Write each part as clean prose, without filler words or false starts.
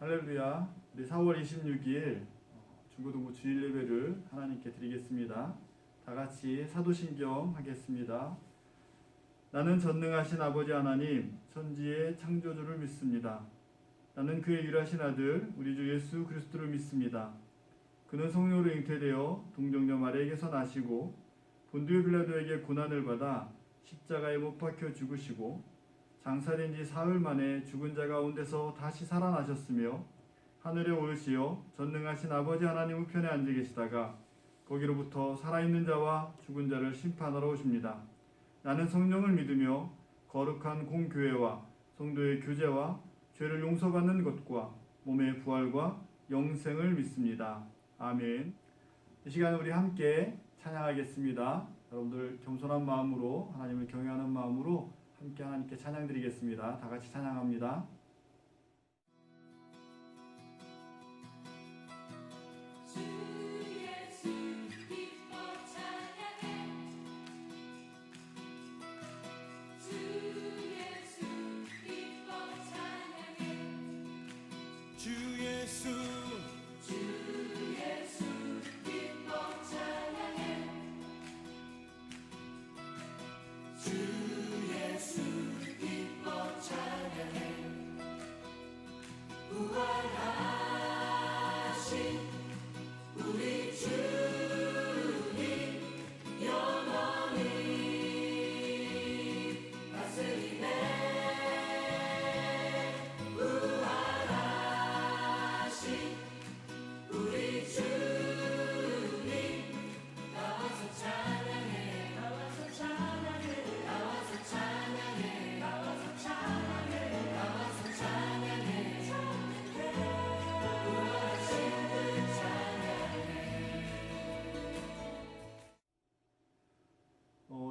할렐루야. 우리 4월 26일 중고등부 주일 예배를 하나님께 드리겠습니다. 다 같이 사도신경 하겠습니다. 나는 전능하신 아버지 하나님, 천지의 창조주를 믿습니다. 나는 그의 유일하신 아들, 우리 주 예수 그리스도를 믿습니다. 그는 성령으로 잉태되어 동정녀 마리아에게서 나시고 본디오 빌라도에게 고난을 받아 십자가에 못 박혀 죽으시고 장사된 지 사흘 만에 죽은 자 가운데서 다시 살아나셨으며 하늘에 오르시어 전능하신 아버지 하나님 우편에 앉아 계시다가 거기로부터 살아있는 자와 죽은 자를 심판하러 오십니다. 나는 성령을 믿으며 거룩한 공교회와 성도의 교제와 죄를 용서받는 것과 몸의 부활과 영생을 믿습니다. 아멘. 이 시간 우리 함께 찬양하겠습니다. 여러분들 겸손한 마음으로 하나님을 경외하는 마음으로 함께 하나님께 찬양 드리겠습니다. 다 같이 찬양합니다.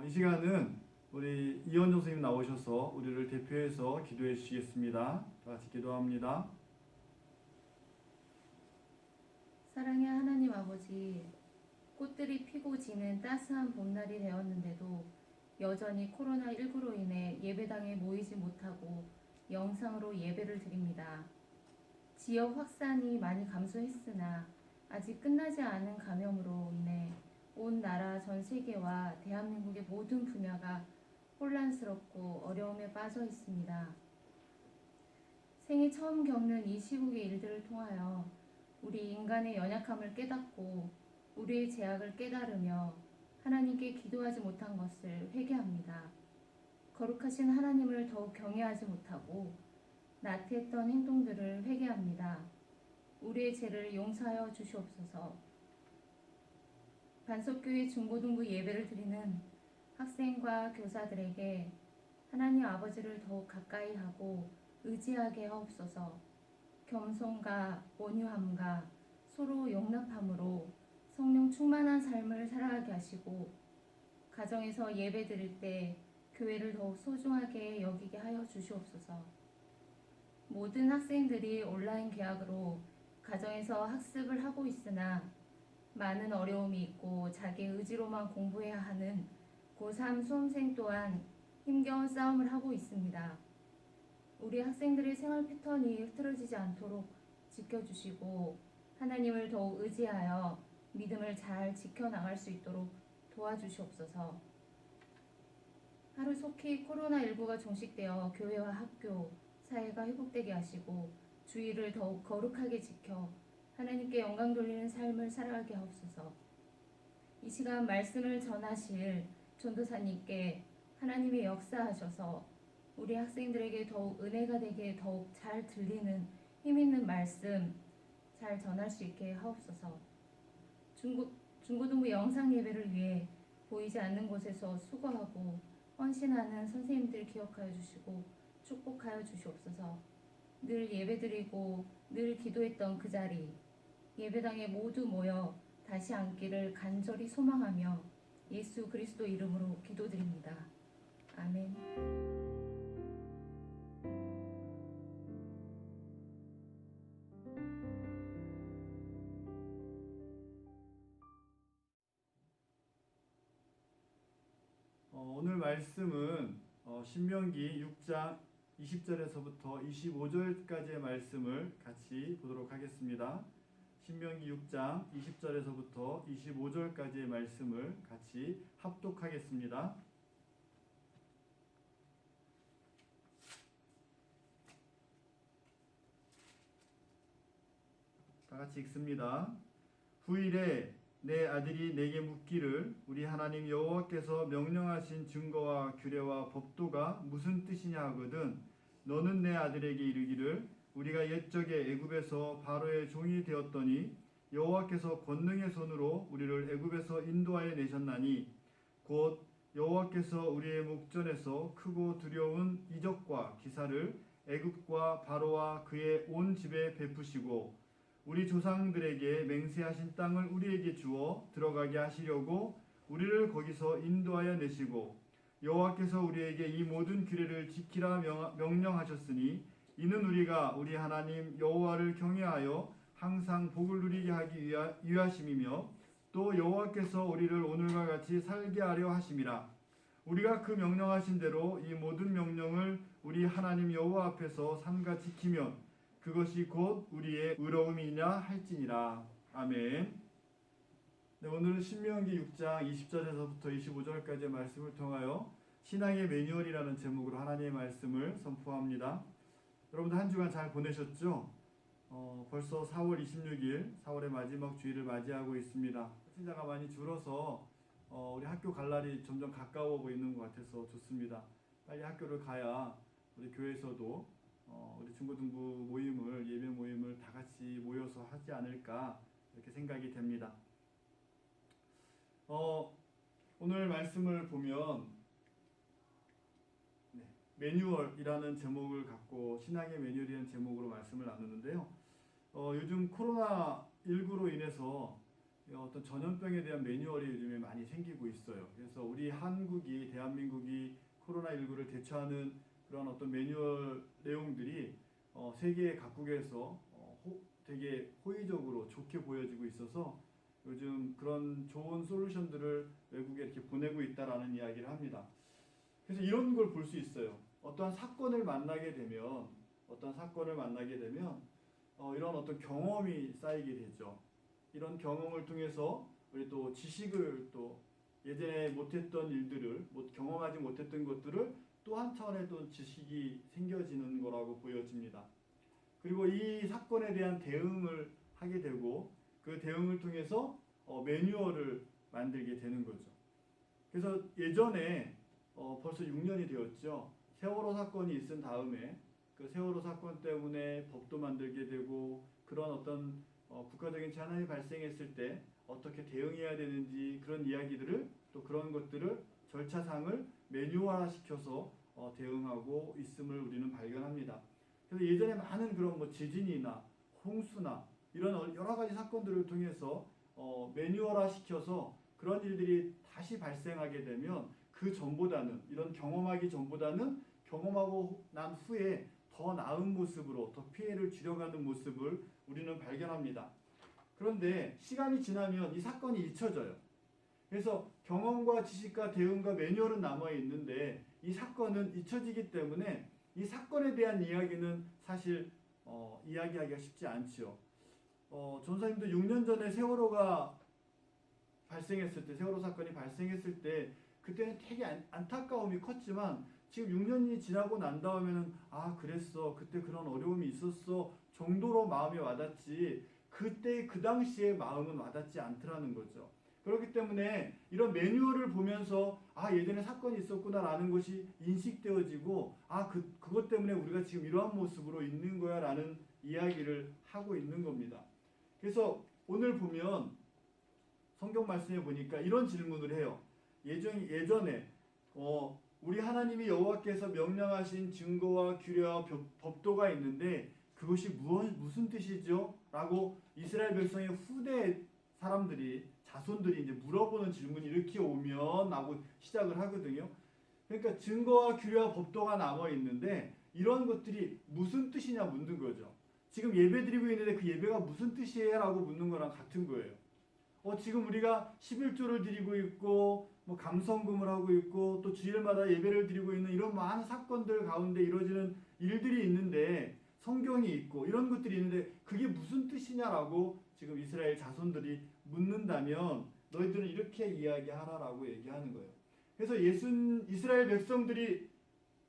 이 시간은 우리 이현정 선생님 나오셔서 우리를 대표해서 기도해 주시겠습니다. 다 같이 기도합니다. 사랑의 하나님 아버지, 꽃들이 피고 지는 따스한 봄날이 되었는데도 여전히 코로나19로 인해 예배당에 모이지 못하고 영상으로 예배를 드립니다. 지역 확산이 많이 감소했으나 아직 끝나지 않은 감염으로 인해 온 나라 전 세계와 대한민국의 모든 분야가 혼란스럽고 어려움에 빠져 있습니다. 생애 처음 겪는 이 시국의 일들을 통하여 우리 인간의 연약함을 깨닫고 우리의 죄악을 깨달으며 하나님께 기도하지 못한 것을 회개합니다. 거룩하신 하나님을 더욱 경외하지 못하고 나태했던 행동들을 회개합니다. 우리의 죄를 용서하여 주시옵소서. 반석교회 중고등부 예배를 드리는 학생과 교사들에게 하나님 아버지를 더욱 가까이 하고 의지하게 하옵소서. 겸손과 온유함과 서로 용납함으로 성령 충만한 삶을 살아가게 하시고 가정에서 예배 드릴 때 교회를 더욱 소중하게 여기게 하여 주시옵소서. 모든 학생들이 온라인 개학으로 가정에서 학습을 하고 있으나 많은 어려움이 있고 자기 의지로만 공부해야 하는 고3 수험생 또한 힘겨운 싸움을 하고 있습니다. 우리 학생들의 생활 패턴이 흐트러지지 않도록 지켜주시고 하나님을 더욱 의지하여 믿음을 잘 지켜나갈 수 있도록 도와주시옵소서. 하루속히 코로나19가 종식되어 교회와 학교, 사회가 회복되게 하시고 주의를 더욱 거룩하게 지켜 하나님께 영광 돌리는 삶을 살아가게 하옵소서. 이 시간 말씀을 전하실 전도사님께 하나님의 역사하셔서 우리 학생들에게 더욱 은혜가 되게 더욱 잘 들리는 힘있는 말씀 잘 전할 수 있게 하옵소서. 중고등부 영상 예배를 위해 보이지 않는 곳에서 수고하고 헌신하는 선생님들 기억하여 주시고 축복하여 주시옵소서. 늘 예배드리고 늘 기도했던 그 자리 예배당에 모두 모여 다시 앉기를 간절히 소망하며 예수 그리스도 이름으로 기도드립니다. 아멘. 오늘 말씀은 신명기 6장 20절에서부터 25절까지의 말씀을 같이 보도록 하겠습니다. 신명기 6장 20절에서부터 25절까지의 말씀을 같이 합독하겠습니다. 다 같이 읽습니다. 후일에 내 아들이 내게 묻기를 우리 하나님 여호와께서 명령하신 증거와 규례와 법도가 무슨 뜻이냐 하거든 너는 내 아들에게 이르기를 우리가 옛적에 애굽에서 바로의 종이 되었더니 여호와께서 권능의 손으로 우리를 애굽에서 인도하여 내셨나니 곧 여호와께서 우리의 목전에서 크고 두려운 이적과 기사를 애굽과 바로와 그의 온 집에 베푸시고 우리 조상들에게 맹세하신 땅을 우리에게 주어 들어가게 하시려고 우리를 거기서 인도하여 내시고 여호와께서 우리에게 이 모든 규례를 지키라 명령하셨으니 이는 우리가 우리 하나님 여호와를 경외하여 항상 복을 누리게 하기 위하심이며 또 여호와께서 우리를 오늘과 같이 살게 하려 하심이라. 우리가 그 명령하신 대로 이 모든 명령을 우리 하나님 여호와 앞에서 삼가 지키면 그것이 곧 우리의 의로움이냐 할지니라. 아멘. 네, 오늘은 신명기 6장 20절에서부터 25절까지의 말씀을 통하여 신앙의 매뉴얼이라는 제목으로 하나님의 말씀을 선포합니다. 여러분들 한 주간 잘 보내셨죠? 벌써 4월 26일 4월의 마지막 주일을 맞이하고 있습니다. 신자가 많이 줄어서 우리 학교 갈 날이 점점 가까워오고 있는 것 같아서 좋습니다. 빨리 학교를 가야 우리 교회에서도 우리 중고등부 모임을 예배 모임을 다 같이 모여서 하지 않을까 이렇게 생각이 됩니다. 오늘 말씀을 보면 매뉴얼이라는 제목을 갖고 신앙의 매뉴얼이라는 제목으로 말씀을 나누는데요. 요즘 코로나19로 인해서 어떤 전염병에 대한 매뉴얼이 요즘에 많이 생기고 있어요. 그래서 우리 한국이 대한민국이 코로나19를 대처하는 그런 어떤 매뉴얼 내용들이 세계 각국에서 되게 호의적으로 좋게 보여지고 있어서 요즘 그런 좋은 솔루션들을 외국에 이렇게 보내고 있다라는 이야기를 합니다. 그래서 이런 걸 볼 수 있어요. 어떠한 사건을 만나게 되면 이런 어떤 경험이 쌓이게 되죠. 이런 경험을 통해서 우리 또 지식을 또 예전에 못했던 일들을 경험하지 못했던 것들을 또 한 차원의 또 지식이 생겨지는 거라고 보여집니다. 그리고 이 사건에 대한 대응을 하게 되고 그 대응을 통해서 매뉴얼을 만들게 되는 거죠. 그래서 예전에 벌써 6년이 되었죠. 세월호 사건이 있은 다음에 그 세월호 사건 때문에 법도 만들게 되고 그런 어떤 국가적인 재난이 발생했을 때 어떻게 대응해야 되는지 그런 이야기들을 또 그런 것들을 절차상을 매뉴얼화시켜서 대응하고 있음을 우리는 발견합니다. 그래서 예전에 많은 그런 지진이나 홍수나 이런 여러 가지 사건들을 통해서 매뉴얼화시켜서 그런 일들이 다시 발생하게 되면 그 전보다는 이런 경험하기 전보다는 경험하고 난 후에 더 나은 모습으로 더 피해를 줄여가는 모습을 우리는 발견합니다. 그런데 시간이 지나면 이 사건이 잊혀져요. 그래서 경험과 지식과 대응과 매뉴얼은 남아있는데 이 사건은 잊혀지기 때문에 이 사건에 대한 이야기는 사실 이야기하기가 쉽지 않죠. 전사님도 6년 전에 세월호 사건이 발생했을 때 그때는 되게 안타까움이 컸지만 지금 6년이 지나고 난 다음에는 그랬어, 그때 그런 어려움이 있었어 정도로 마음이 와닿지 그때 그 당시의 마음은 와닿지 않더라는 거죠. 그렇기 때문에 이런 매뉴얼을 보면서 예전에 사건이 있었구나라는 것이 인식되어지고 그것 때문에 우리가 지금 이러한 모습으로 있는 거야 라는 이야기를 하고 있는 겁니다. 그래서 오늘 보면 성경 말씀에 보니까 이런 질문을 해요. 예전에 우리 하나님이 여호와께서 명령하신 증거와 규례와 법도가 있는데 그것이 무슨 뜻이죠? 라고 이스라엘 백성의 후대 사람들이 자손들이 이제 물어보는 질문이 이렇게 오면 하고 시작을 하거든요. 그러니까 증거와 규례와 법도가 남아 있는데 이런 것들이 무슨 뜻이냐 묻는 거죠. 지금 예배 드리고 있는데 그 예배가 무슨 뜻이에요? 라고 묻는 거랑 같은 거예요. 지금 우리가 11조를 드리고 있고 뭐 감성금을 하고 있고 또 주일마다 예배를 드리고 있는 이런 많은 사건들 가운데 이루어지는 일들이 있는데 성경이 있고 이런 것들이 있는데 그게 무슨 뜻이냐라고 지금 이스라엘 자손들이 묻는다면 너희들은 이렇게 이야기하라라고 얘기하는 거예요. 그래서 이스라엘 백성들이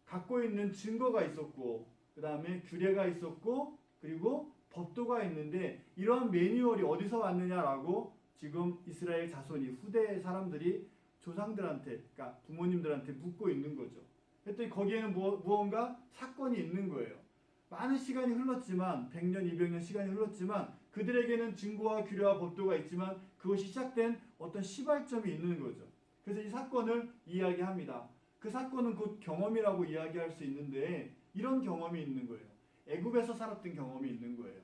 갖고 있는 증거가 있었고 그 다음에 규례가 있었고 그리고 법도가 있는데 이러한 매뉴얼이 어디서 왔느냐라고 지금 이스라엘 자손이 후대 사람들이 조상들한테 그러니까 부모님들한테 묻고 있는 거죠. 그랬더니 거기에는 무언가 사건이 있는 거예요. 많은 시간이 흘렀지만 100년, 200년 시간이 흘렀지만 그들에게는 증거와 규례와 법도가 있지만 그것이 시작된 어떤 시발점이 있는 거죠. 그래서 이 사건을 이야기합니다. 그 사건은 곧 경험이라고 이야기할 수 있는데 이런 경험이 있는 거예요. 애굽에서 살았던 경험이 있는 거예요.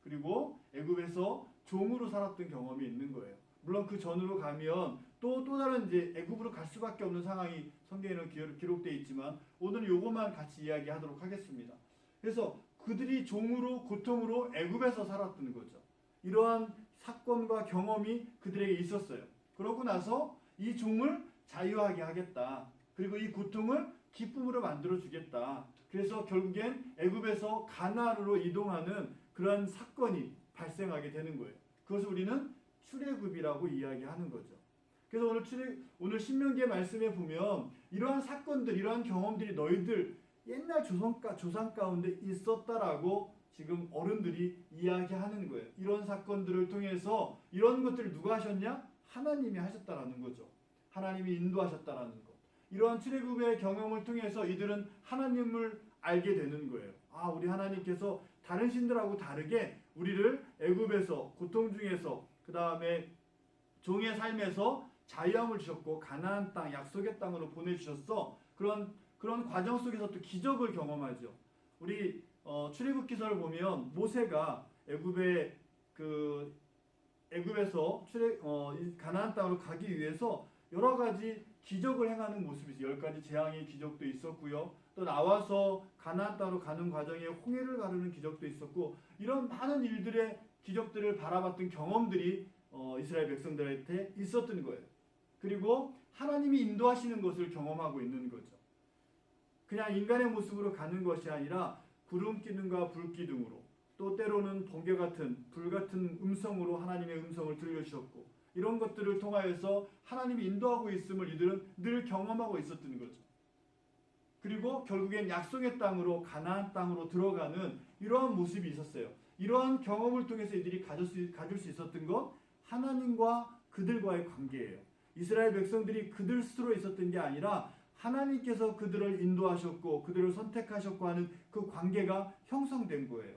그리고 애굽에서 종으로 살았던 경험이 있는 거예요. 물론 그 전으로 가면 또 다른 이제 애굽으로 갈 수밖에 없는 상황이 성경에는 기록되어 있지만 오늘은 요것만 같이 이야기하도록 하겠습니다. 그래서 그들이 종으로 고통으로 애굽에서 살았던 거죠. 이러한 사건과 경험이 그들에게 있었어요. 그러고 나서 이 종을 자유하게 하겠다. 그리고 이 고통을 기쁨으로 만들어 주겠다. 그래서 결국엔 애굽에서 가나안으로 이동하는 그러한 사건이 발생하게 되는 거예요. 그것을 우리는 출애굽이라고 이야기하는 거죠. 그래서 오늘 신명기의 말씀에 보면 이러한 사건들, 이러한 경험들이 너희들 옛날 조상 가운데 있었다라고 지금 어른들이 이야기하는 거예요. 이런 사건들을 통해서 이런 것들을 누가 하셨냐? 하나님이 하셨다라는 거죠. 하나님이 인도하셨다라는 것. 이러한 출애굽의 경험을 통해서 이들은 하나님을 알게 되는 거예요. 아, 우리 하나님께서 다른 신들하고 다르게 우리를 애굽에서 고통 중에서 그 다음에 종의 삶에서 자유함을 주셨고 가나안 땅, 약속의 땅으로 보내주셨어. 그런 과정 속에서 또 기적을 경험하죠. 우리 출애굽기서를 보면 모세가 애굽에서 가나안 땅으로 가기 위해서 여러 가지 기적을 행하는 모습이 있어요. 10가지 재앙의 기적도 있었고요. 또 나와서 가나안 땅으로 가는 과정에 홍해를 가르는 기적도 있었고 이런 많은 일들의 기적들을 바라봤던 경험들이 이스라엘 백성들한테 있었던 거예요. 그리고 하나님이 인도하시는 것을 경험하고 있는 거죠. 그냥 인간의 모습으로 가는 것이 아니라 구름 기둥과 불 기둥으로 또 때로는 번개 같은 불 같은 음성으로 하나님의 음성을 들려주셨고 이런 것들을 통하여서 하나님이 인도하고 있음을 이들은 늘 경험하고 있었던 거죠. 그리고 결국엔 약속의 땅으로 가나안 땅으로 들어가는 이러한 모습이 있었어요. 이러한 경험을 통해서 이들이 가질 수 있었던 것 하나님과 그들과의 관계예요. 이스라엘 백성들이 그들 스스로 있었던 게 아니라 하나님께서 그들을 인도하셨고 그들을 선택하셨고 하는 그 관계가 형성된 거예요.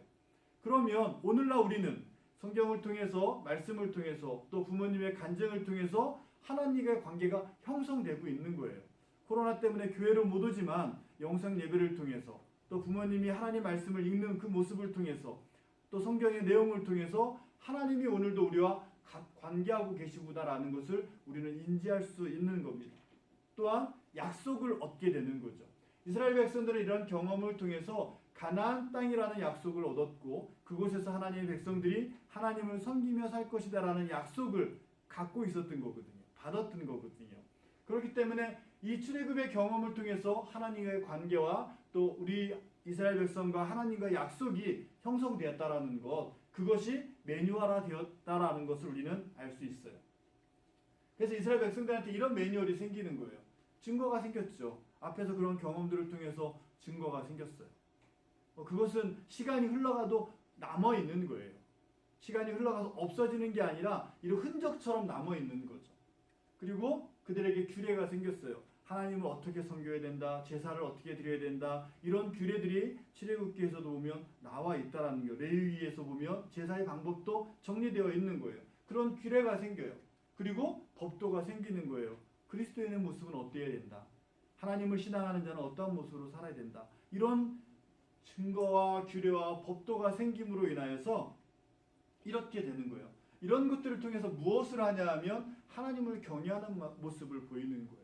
그러면 오늘날 우리는 성경을 통해서 말씀을 통해서 또 부모님의 간증을 통해서 하나님과의 관계가 형성되고 있는 거예요. 코로나 때문에 교회를 못 오지만 영상 예배를 통해서 또 부모님이 하나님 말씀을 읽는 그 모습을 통해서 또 성경의 내용을 통해서 하나님이 오늘도 우리와 관계하고 계시구나라는 것을 우리는 인지할 수 있는 겁니다. 또한 약속을 얻게 되는 거죠. 이스라엘 백성들은 이런 경험을 통해서 가나안 땅이라는 약속을 얻었고 그곳에서 하나님의 백성들이 하나님을 섬기며 살 것이다라는 약속을 갖고 있었던 거거든요. 받았던 거거든요. 그렇기 때문에 이 출애굽의 경험을 통해서 하나님과의 관계와 또 우리 이스라엘 백성과 하나님과의 약속이 형성되었다라는 것, 그것이 매뉴얼화 되었다라는 것을 우리는 알 수 있어요. 그래서 이스라엘 백성들한테 이런 매뉴얼이 생기는 거예요. 증거가 생겼죠. 앞에서 그런 경험들을 통해서 증거가 생겼어요. 그것은 시간이 흘러가도 남아있는 거예요. 시간이 흘러가서 없어지는 게 아니라 이런 흔적처럼 남아있는 거죠. 그리고 그들에게 규례가 생겼어요. 하나님을 어떻게 섬겨야 된다, 제사를 어떻게 드려야 된다, 이런 규례들이 출애굽기에서도 보면 나와 있다라는 거예요. 레위기에서 보면 제사의 방법도 정리되어 있는 거예요. 그런 규례가 생겨요. 그리고 법도가 생기는 거예요. 그리스도인의 모습은 어때야 된다. 하나님을 신앙하는 자는 어떠한 모습으로 살아야 된다. 이런 증거와 규례와 법도가 생김으로 인하여서 이렇게 되는 거예요. 이런 것들을 통해서 무엇을 하냐 하면 하나님을 경외하는 모습을 보이는 거예요.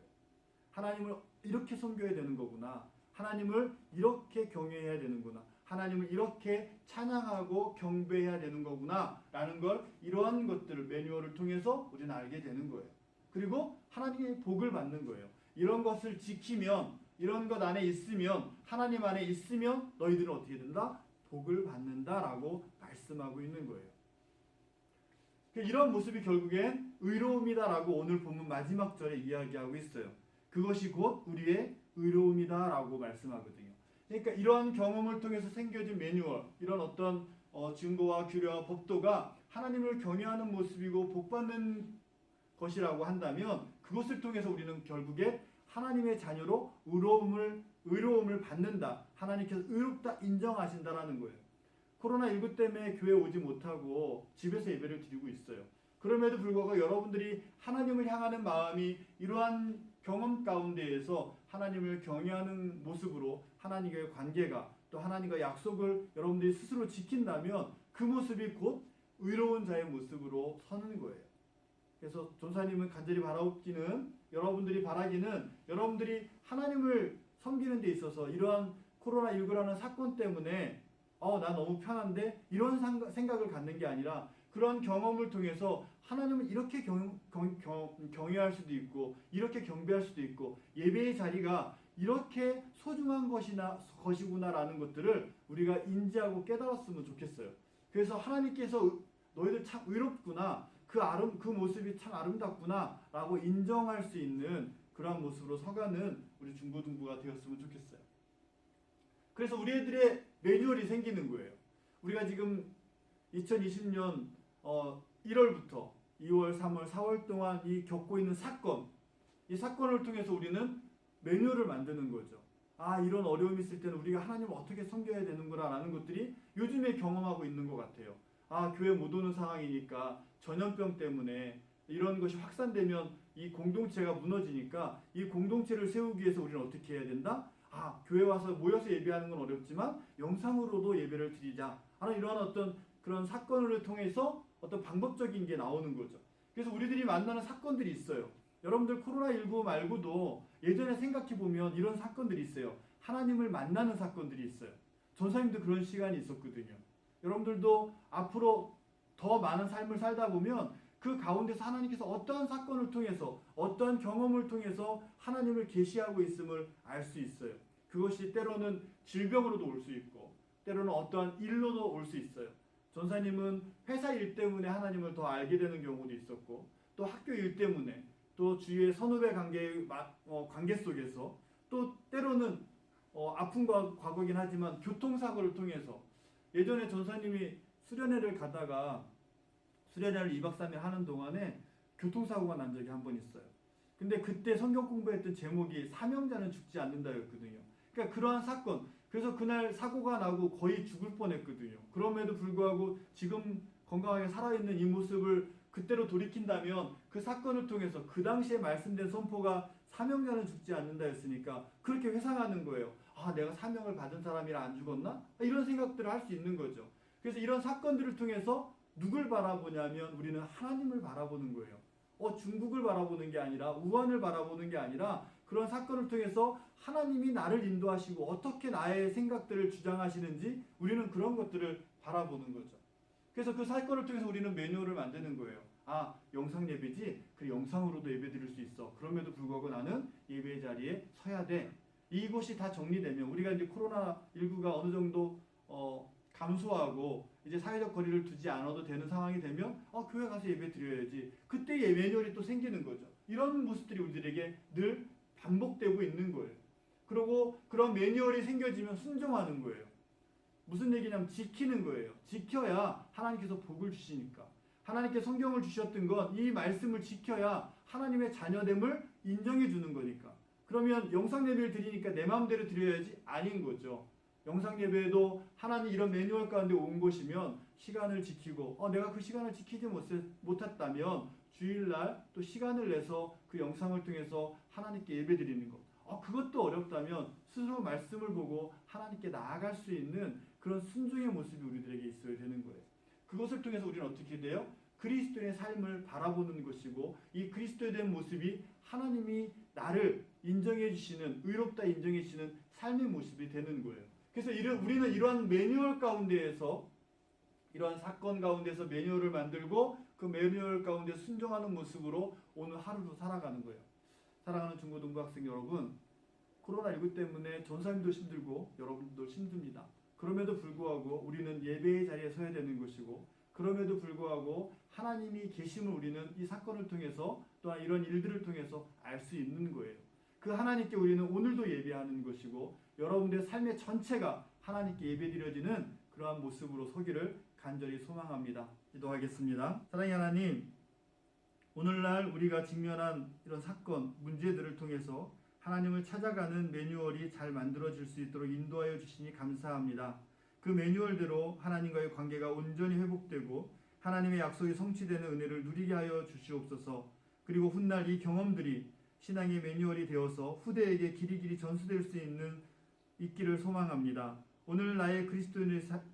하나님을 이렇게 섬겨야 되는 거구나. 하나님을 이렇게 경외해야 되는구나. 하나님을 이렇게 찬양하고 경배해야 되는 거구나 라는 걸 이러한 것들을 매뉴얼을 통해서 우리는 알게 되는 거예요. 그리고 하나님의 복을 받는 거예요. 이런 것을 지키면, 이런 것 안에 있으면, 하나님 안에 있으면 너희들은 어떻게 된다? 복을 받는다라고 말씀하고 있는 거예요. 이런 모습이 결국엔 의로움이다라고 오늘 본문 마지막 절에 이야기하고 있어요. 그것이 곧 우리의 의로움이다라고 말씀하거든요. 그러니까 이러한 경험을 통해서 생겨진 매뉴얼, 이런 어떤 증거와 규례와 법도가 하나님을 경외하는 모습이고 복받는 것이라고 한다면 그것을 통해서 우리는 결국에 하나님의 자녀로 의로움을 받는다. 하나님께서 의롭다 인정하신다라는 거예요. 코로나19 때문에 교회 오지 못하고 집에서 예배를 드리고 있어요. 그럼에도 불구하고 여러분들이 하나님을 향하는 마음이 이러한 경험 가운데에서 하나님을 경외하는 모습으로 하나님과의 관계가 또 하나님과 약속을 여러분들이 스스로 지킨다면 그 모습이 곧 의로운 자의 모습으로 서는 거예요. 그래서 전사님은 간절히 바라기는 여러분들이 바라기는 여러분들이 하나님을 섬기는 데 있어서 이러한 코로나19라는 사건 때문에 나 너무 편한데 이런 생각을 갖는 게 아니라 그런 경험을 통해서 하나님을 이렇게 경외할 수도 있고 이렇게 경배할 수도 있고 예배의 자리가 이렇게 소중한 것이구나라는 것들을 우리가 인지하고 깨달았으면 좋겠어요. 그래서 하나님께서 너희들 참 의롭구나, 그 모습이 참 아름답구나 라고 인정할 수 있는 그러한 모습으로 서가는 우리 중고등부가 되었으면 좋겠어요. 그래서 우리 애들의 매뉴얼이 생기는 거예요. 우리가 지금 2020년 1월부터 2월, 3월, 4월 동안 겪고 있는 사건, 이 사건을 통해서 우리는 매뉴얼을 만드는 거죠. 이런 어려움이 있을 때는 우리가 하나님을 어떻게 섬겨야 되는구나 라는 것들이 요즘에 경험하고 있는 것 같아요. 교회 못 오는 상황이니까 전염병 때문에 이런 것이 확산되면 이 공동체가 무너지니까 이 공동체를 세우기 위해서 우리는 어떻게 해야 된다? 교회 와서 모여서 예배하는 건 어렵지만 영상으로도 예배를 드리자 하는 이러한 어떤 그런 사건을 통해서 어떤 방법적인 게 나오는 거죠. 그래서 우리들이 만나는 사건들이 있어요. 여러분들 코로나19 말고도 예전에 생각해보면 이런 사건들이 있어요. 하나님을 만나는 사건들이 있어요. 전사님도 그런 시간이 있었거든요. 여러분들도 앞으로 더 많은 삶을 살다 보면 그 가운데서 하나님께서 어떠한 사건을 통해서 어떠한 경험을 통해서 하나님을 계시하고 있음을 알 수 있어요. 그것이 때로는 질병으로도 올 수 있고 때로는 어떠한 일로도 올 수 있어요. 전사님은 회사 일 때문에 하나님을 더 알게 되는 경우도 있었고 또 학교 일 때문에 또 주위의 선후배 관계 속에서 또 때로는 아픈 과거긴 하지만 교통사고를 통해서 예전에 전사님이 수련회를 가다가 수련회를 2박 3일 하는 동안에 교통사고가 난 적이 한 번 있어요. 근데 그때 성경 공부했던 제목이 사명자는 죽지 않는다였거든요. 그러니까 그러한 사건, 그래서 그날 사고가 나고 거의 죽을 뻔했거든요. 그럼에도 불구하고 지금 건강하게 살아있는 이 모습을 그때로 돌이킨다면 그 사건을 통해서 그 당시에 말씀된 선포가 사명자는 죽지 않는다였으니까 그렇게 회상하는 거예요. 내가 사명을 받은 사람이라 안 죽었나? 이런 생각들을 할 수 있는 거죠. 그래서 이런 사건들을 통해서 누굴 바라보냐면 우리는 하나님을 바라보는 거예요. 중국을 바라보는 게 아니라 우한을 바라보는 게 아니라 그런 사건을 통해서 하나님이 나를 인도하시고 어떻게 나의 생각들을 주장하시는지 우리는 그런 것들을 바라보는 거죠. 그래서 그 사건을 통해서 우리는 매뉴얼을 만드는 거예요. 영상 예배지? 그 영상으로도 예배 드릴 수 있어. 그럼에도 불구하고 나는 예배의 자리에 서야 돼. 이것이 다 정리되면 우리가 이제 코로나19가 어느 정도 감소하고 이제 사회적 거리를 두지 않아도 되는 상황이 되면 교회 가서 예배 드려야지. 그때 매뉴얼이 또 생기는 거죠. 이런 모습들이 우리들에게 늘 반복되고 있는 거예요. 그리고 그런 매뉴얼이 생겨지면 순종하는 거예요. 무슨 얘기냐면 지키는 거예요. 지켜야 하나님께서 복을 주시니까. 하나님께 성경을 주셨던 건 이 말씀을 지켜야 하나님의 자녀됨을 인정해 주는 거니까. 그러면 영상 예배를 드리니까 내 마음대로 드려야지? 아닌 거죠. 영상 예배도 하나님 이런 매뉴얼 가운데 온 것이면 시간을 지키고 내가 그 시간을 지키지 못했다면 주일날 또 시간을 내서 그 영상을 통해서 하나님께 예배 드리는 것. 그것도 어렵다면 스스로 말씀을 보고 하나님께 나아갈 수 있는 그런 순종의 모습이 우리들에게 있어야 되는 거예요. 그것을 통해서 우리는 어떻게 돼요? 그리스도의 삶을 바라보는 것이고 이 그리스도에 대한 모습이 하나님이 나를 인정해 주시는 의롭다 인정해 주시는 삶의 모습이 되는 거예요. 그래서 우리는 이러한 매뉴얼 가운데에서 이러한 사건 가운데서 매뉴얼을 만들고 그 매뉴얼 가운데 순종하는 모습으로 오늘 하루도 살아가는 거예요. 사랑하는 중고등부 학생 여러분, 코로나19 때문에 전사님도 힘들고 여러분도 힘듭니다. 그럼에도 불구하고 우리는 예배의 자리에 서야 되는 것이고, 그럼에도 불구하고 하나님이 계심을 우리는 이 사건을 통해서 또한 이런 일들을 통해서 알 수 있는 거예요. 그 하나님께 우리는 오늘도 예배하는 것이고, 여러분들의 삶의 전체가 하나님께 예배드려지는 그러한 모습으로 서기를 간절히 소망합니다. 기도하겠습니다. 사랑의 하나님, 오늘날 우리가 직면한 이런 사건, 문제들을 통해서 하나님을 찾아가는 매뉴얼이 잘 만들어질 수 있도록 인도하여 주시니 감사합니다. 그 매뉴얼대로 하나님과의 관계가 온전히 회복되고 하나님의 약속이 성취되는 은혜를 누리게 하여 주시옵소서. 그리고 훗날 이 경험들이 신앙의 매뉴얼이 되어서 후대에게 길이길이 전수될 수 있기를 소망합니다. 오늘 나의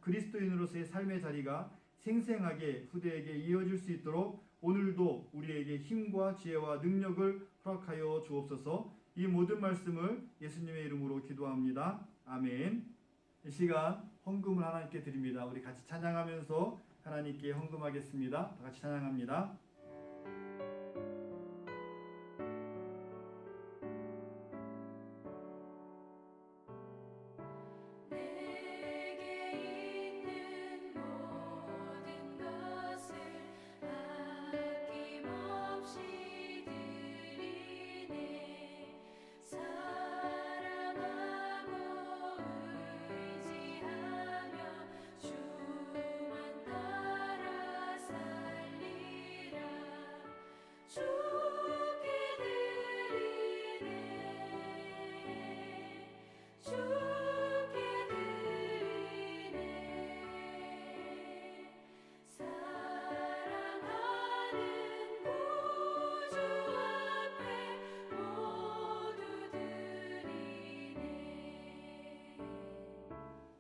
그리스도인으로서의 삶의 자리가 생생하게 후대에게 이어질 수 있도록 오늘도 우리에게 힘과 지혜와 능력을 허락하여 주옵소서. 이 모든 말씀을 예수님의 이름으로 기도합니다. 아멘. 이 시간 헌금을 하나님께 드립니다. 우리 같이 찬양하면서 하나님께 헌금하겠습니다. 다 같이 찬양합니다.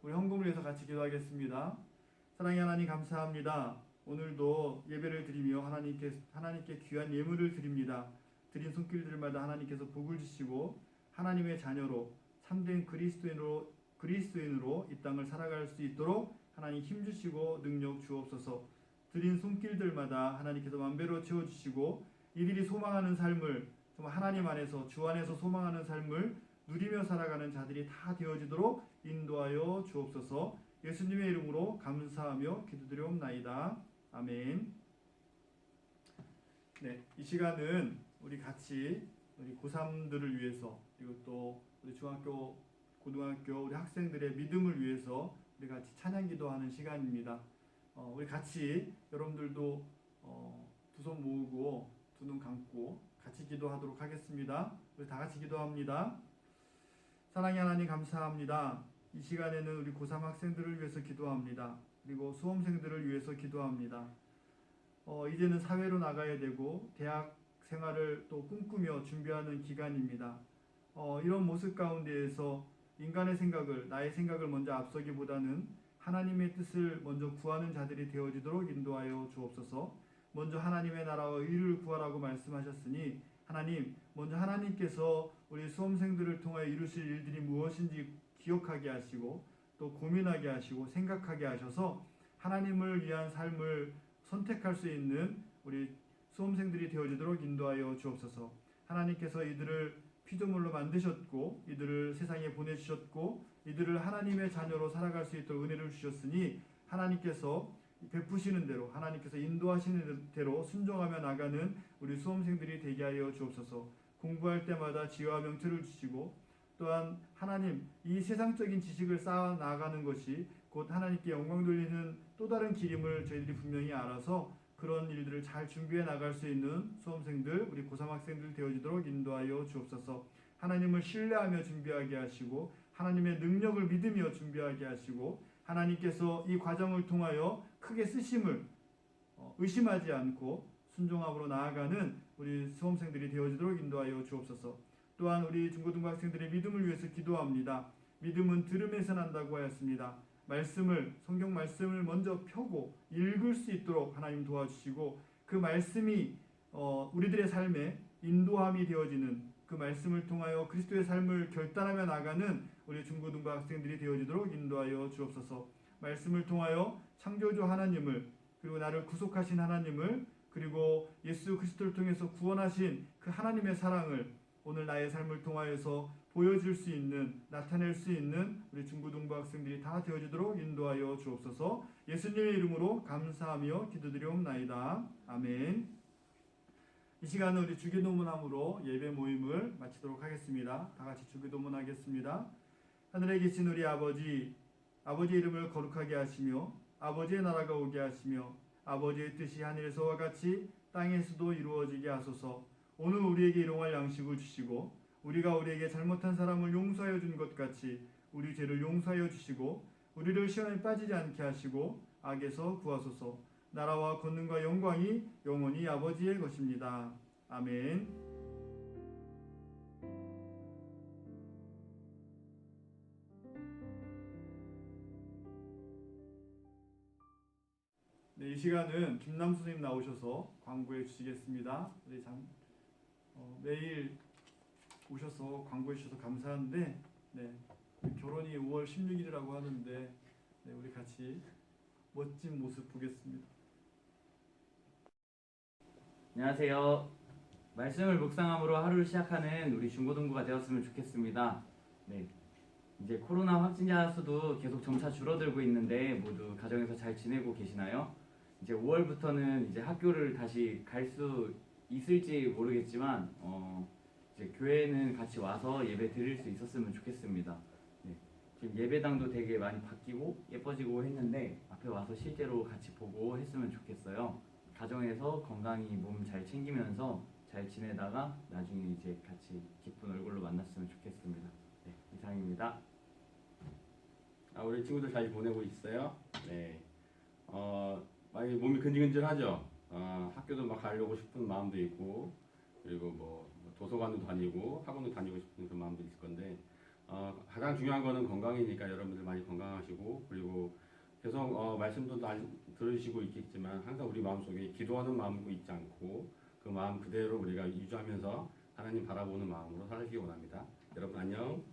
우리 헌금을 위해서 같이 기도하겠습니다. 사랑의 하나님 감사합니다. 오늘도 예배를 드리며 하나님께 귀한 예물을 드립니다. 드린 손길들마다 하나님께서 복을 주시고 하나님의 자녀로 참된 그리스도인으로 이 땅을 살아갈 수 있도록 하나님 힘주시고 능력 주옵소서. 드린 손길들마다 하나님께서 만배로 채워주시고 이들이 소망하는 삶을 정말 하나님 안에서 주 안에서 소망하는 삶을 누리며 살아가는 자들이 다 되어지도록 인도하여 주옵소서. 예수님의 이름으로 감사하며 기도드리옵나이다. 아멘. 네, 이 시간은 우리 같이 우리 고3들을 위해서 그리고 또 우리 중학교, 고등학교 우리 학생들의 믿음을 위해서 우리 같이 찬양 기도하는 시간입니다. 우리 같이 여러분들도 두 손 모으고 두 눈 감고 같이 기도하도록 하겠습니다. 우리 다 같이 기도합니다. 사랑의 하나님 감사합니다. 이 시간에는 우리 고3 학생들을 위해서 기도합니다. 그리고 수험생들을 위해서 기도합니다. 이제는 사회로 나가야 되고 대학 생활을 또 꿈꾸며 준비하는 기간입니다. 이런 모습 가운데에서 인간의 생각을, 나의 생각을 먼저 앞서기보다는 하나님의 뜻을 먼저 구하는 자들이 되어지도록 인도하여 주옵소서. 먼저 하나님의 나라와 의를 구하라고 말씀하셨으니 하나님, 먼저 하나님께서 우리 수험생들을 통하여 이루실 일들이 무엇인지 기억하게 하시고 또 고민하게 하시고 생각하게 하셔서 하나님을 위한 삶을 선택할 수 있는 우리 수험생들이 되어지도록 인도하여 주옵소서. 하나님께서 이들을 피조물로 만드셨고 이들을 세상에 보내주셨고 이들을 하나님의 자녀로 살아갈 수 있도록 은혜를 주셨으니 하나님께서 베푸시는 대로 하나님께서 인도하시는 대로 순종하며 나가는 우리 수험생들이 되게 하여 주옵소서. 공부할 때마다 지혜와 명철을 주시고 또한 하나님 이 세상적인 지식을 쌓아 나가는 것이 곧 하나님께 영광 돌리는 또 다른 길임을 저희들이 분명히 알아서 그런 일들을 잘 준비해 나갈 수 있는 수험생들 우리 고3 학생들 되어지도록 인도하여 주옵소서. 하나님을 신뢰하며 준비하게 하시고 하나님의 능력을 믿으며 준비하게 하시고 하나님께서 이 과정을 통하여 크게 쓰심을 의심하지 않고 순종함으로 나아가는 우리 수험생들이 되어지도록 인도하여 주옵소서. 또한 우리 중고등부 학생들의 믿음을 위해서 기도합니다. 믿음은 들음에서 난다고 하였습니다. 성경 말씀을 먼저 펴고 읽을 수 있도록 하나님 도와주시고 그 말씀이 우리들의 삶에 인도함이 되어지는 그 말씀을 통하여 그리스도의 삶을 결단하며 나가는 우리 중고등부 학생들이 되어지도록 인도하여 주옵소서. 말씀을 통하여 창조주 하나님을 그리고 나를 구속하신 하나님을, 그리고 예수 그리스도를 통해서 구원하신 그 하나님의 사랑을 오늘 나의 삶을 통하여서 보여줄 수 있는, 나타낼 수 있는 우리 중고등부 학생들이 다 되어주도록 인도하여 주옵소서. 예수님의 이름으로 감사하며 기도드리옵나이다. 아멘. 이 시간은 우리 주기도문함으로 예배 모임을 마치도록 하겠습니다. 다 같이 주기도문 하겠습니다. 하늘에 계신 우리 아버지, 아버지의 이름을 거룩하게 하시며 아버지의 나라가 오게 하시며 아버지의 뜻이 하늘에서와 같이 땅에서도 이루어지게 하소서. 오늘 우리에게 일용할 양식을 주시고 우리가 우리에게 잘못한 사람을 용서하여 준 것 같이 우리 죄를 용서하여 주시고 우리를 시험에 빠지지 않게 하시고 악에서 구하소서. 나라와 권능과 영광이 영원히 아버지의 것입니다. 아멘. 네, 이 시간은 김남 선생님 나오셔서 광고해 주시겠습니다. 우리 매일 오셔서 광고해 주셔서 감사한데, 네, 결혼이 5월 16일이라고 하는데, 네, 우리 같이 멋진 모습 보겠습니다. 안녕하세요. 말씀을 묵상함으로 하루를 시작하는 우리 중고등부가 되었으면 좋겠습니다. 네, 이제 코로나 확진자 수도 계속 점차 줄어들고 있는데 모두 가정에서 잘 지내고 계시나요? 이제 5월부터는 이제 학교를 다시 갈 수 있을지 모르겠지만 이제 교회는 같이 와서 예배 드릴 수 있었으면 좋겠습니다. 네, 지금 예배당도 되게 많이 바뀌고 예뻐지고 했는데 앞에 와서 실제로 같이 보고 했으면 좋겠어요. 가정에서 건강히 몸 잘 챙기면서 잘 지내다가 나중에 이제 같이 기쁜 얼굴로 만났으면 좋겠습니다. 네, 이상입니다. 우리 친구들 잘 보내고 있어요. 네. 많이 몸이 근질근질하죠. 학교도 막 가려고 싶은 마음도 있고, 그리고 뭐 도서관도 다니고 학원도 다니고 싶은 그런 마음도 있을 건데, 가장 중요한 거는 건강이니까 여러분들 많이 건강하시고, 그리고 계속 말씀도 들으시고 있겠지만 항상 우리 마음속에 기도하는 마음도 잊지 않고 그 마음 그대로 우리가 유지하면서 하나님 바라보는 마음으로 살기 원합니다. 여러분 안녕.